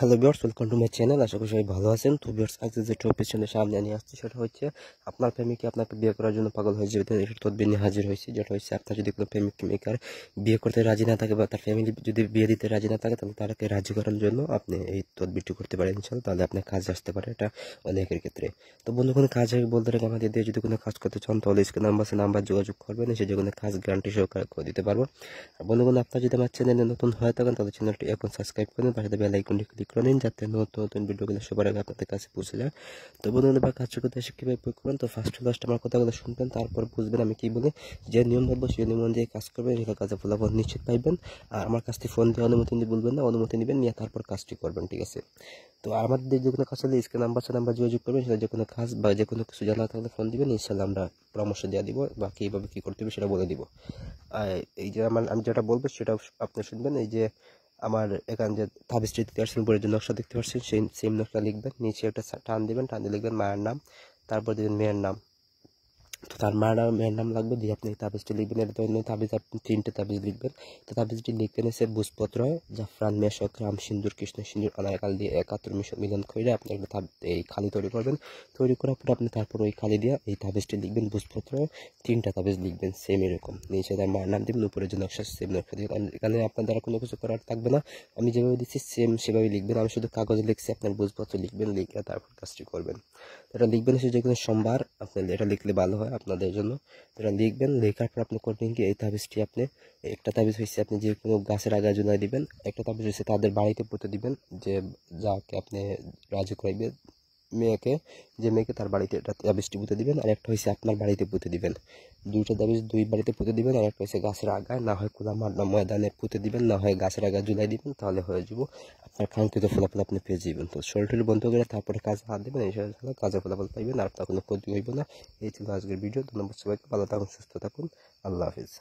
Hello viewers, welcome to my channel. আশা করি সবাই ভালো আছেন। তো ভিউয়ার্স, আজকে যে টপিক সামনে নিয়ে আসছি সেটা হচ্ছে আপনার প্রেমিকা আপনাকে বিয়ে করার জন্য পাগল হয়ে যাবে। এটার তদবির নিয়ে হাজির হয়েছে, যেটা হচ্ছে আপনার যদি কোনো প্রেমিকার বিয়ে করতে রাজি না থাকে বা তার ফ্যামিলি যদি বিয়ে দিতে রাজি না থাকে, তাহলে তাকে রাজি করার জন্য আপনি এই তদবিরটি করতে পারেন ইনশাআল্লাহ। তাহলে আপনার কাজ আসতে পারে এটা অনেকের ক্ষেত্রে। তো বন্ধু, কোনো কাজ হবে বলতে রেখে আমাদের দিয়ে যদি কোনো কাজ করতে চান তাহলে স্ক্রিন নাম্বার যোগাযোগ করবেন, সে যে কোনো কাজ গ্যারান্টি সহকারে করে দিতে পারবো। আর বন্ধুগণ, আপনার যদি আমার চ্যানেলে নতুন হয়ে থাকেন তাহলে চ্যানেলটি এখন সাবস্ক্রাইব করেন, পাশে বেল আইকনটি ক্লিক করে নিন যাতে নতুন নতুন ভিডিওগুলো সবার আগে আপনাদের কাছে পৌঁছে যায়। তো বন্ধুগণ, বা কাজ করতে এসে কীভাবে প্রয়োগ করবেন, তো ফার্স্ট আমার কথাগুলো শুনবেন, তারপর বুঝবেন আমি কি বলি। যে নিয়ম বলবো সেই নিয়ম অনুযায়ী কাজ করবেন, সেটা কাজে ফলাফল নিশ্চিত পাইবেন। আর আমার কাছ থেকে ফোন দিয়ে অনুমতি নিতে বলবেন না, অনুমতি নেবেন, নিয়ে তারপর কাজটি করবেন, ঠিক আছে? তো আমাদের যে কোনো কাজ হলে স্ক্রিন নাম্বার যোগাযোগ করবেন, সেটা যে কোনো কাজ বা যে কোনো কিছু জানা থাকলে ফোন দিবেন, ইনশাল্লাহ আমরা পরামর্শ দেওয়া দিব বা কীভাবে কী করতে হবে সেটা বলে দিব। এই যে আমি যেটা বলবো সেটা আপনি শুনবেন। এই যে আমার এখানে যে তাবিজটি দেখতে পাচ্ছেন, উপরের যে নকশা দেখতে পাচ্ছেন, সেই সেম নকশা লিখবেন, নিচে একটা টান দিবেন, টান দিয়ে লিখবেন মায়ের নাম, তারপর দিবেন মেয়ের নাম। তো তার মেয়ের নাম লাগবে, দিয়ে আপনি তাবিজটি লিখবেন। এটা তো তাবিজ আপনি 3টে তাবিজ লিখবেন। তো তাবিজটি লিখবেন এসে ভূষপত্র, জাফরান, মেশক, রাম সিন্দুর, কৃষ্ণ সিন্দুর, আনারকাল দিয়ে 71 মিলন করে আপনি একটা এই খালি তৈরি করবেন। তৈরি করার পর আপনি তারপর ওই খালি দিয়ে এই তাবিজটি লিখবেন। ভূষপত্র 3টা তাবিজ লিখবেন সেম এরকম, নিচে তার মায়ের নাম দিবেন, উপরে যে নকশা সেম নকশা দিয়ে। এখানে আপনার দ্বারা কোনো কিছু করার থাকবে না, আমি যেভাবে দিচ্ছি সেম সেভাবে লিখবেন। আমি শুধু কাগজে লিখছি, আপনার ভূষপত্র লিখবেন, লিখে তারপর কাজটি করবেন। এটা লিখবেন সে যে কোনো সোমবার, আপনার এটা লিখলে ভালো হয় আপনাদের জন্য। এটা লিখবেন, লেখার পর আপনি করবেন কি, এই তাবিজটি আপনি একটা তাবিজ হয়েছে আপনি যে কোনো গাছের আগায় ঝুলাই দিবেন, একটা তাবিজ হয়েছে তাদের বাড়িতে পুঁতে দিবেন, যে যাকে আপনি রাজি করাইবে মেয়েকে, যে মেয়েকে তার বাড়িতে এটা তাবিজটি পুঁতে দিবেন। আর একটা হয়েছে আপনার বাড়িতে পুঁতে দিবেন। 2টা তাবিজ 2 বাড়িতে পুঁতে দিবেন। আর একটা হয়েছে গাছের আগায়, না হয় খোলা মাঠ ময়দানে পুঁতে দিবেন, না হয় গাছের আগায় ঝুলাই দিবেন, তাহলে হয়ে যাব আপনার কাঙ্ক্ষিত ফলাফল আপনি পেয়ে যাবেন। তো শরীরটি বন্ধ করে তারপরে কাজে হাত দেবেন, এই কাজে ফলাফল পাইবেন, আর আপনার কোনো ক্ষতি হইব না। এই ছিল আজকের ভিডিও। ধন্যবাদ সবাইকে, ভালো থাকুন, সুস্থ থাকুন, আল্লাহ হাফিজ।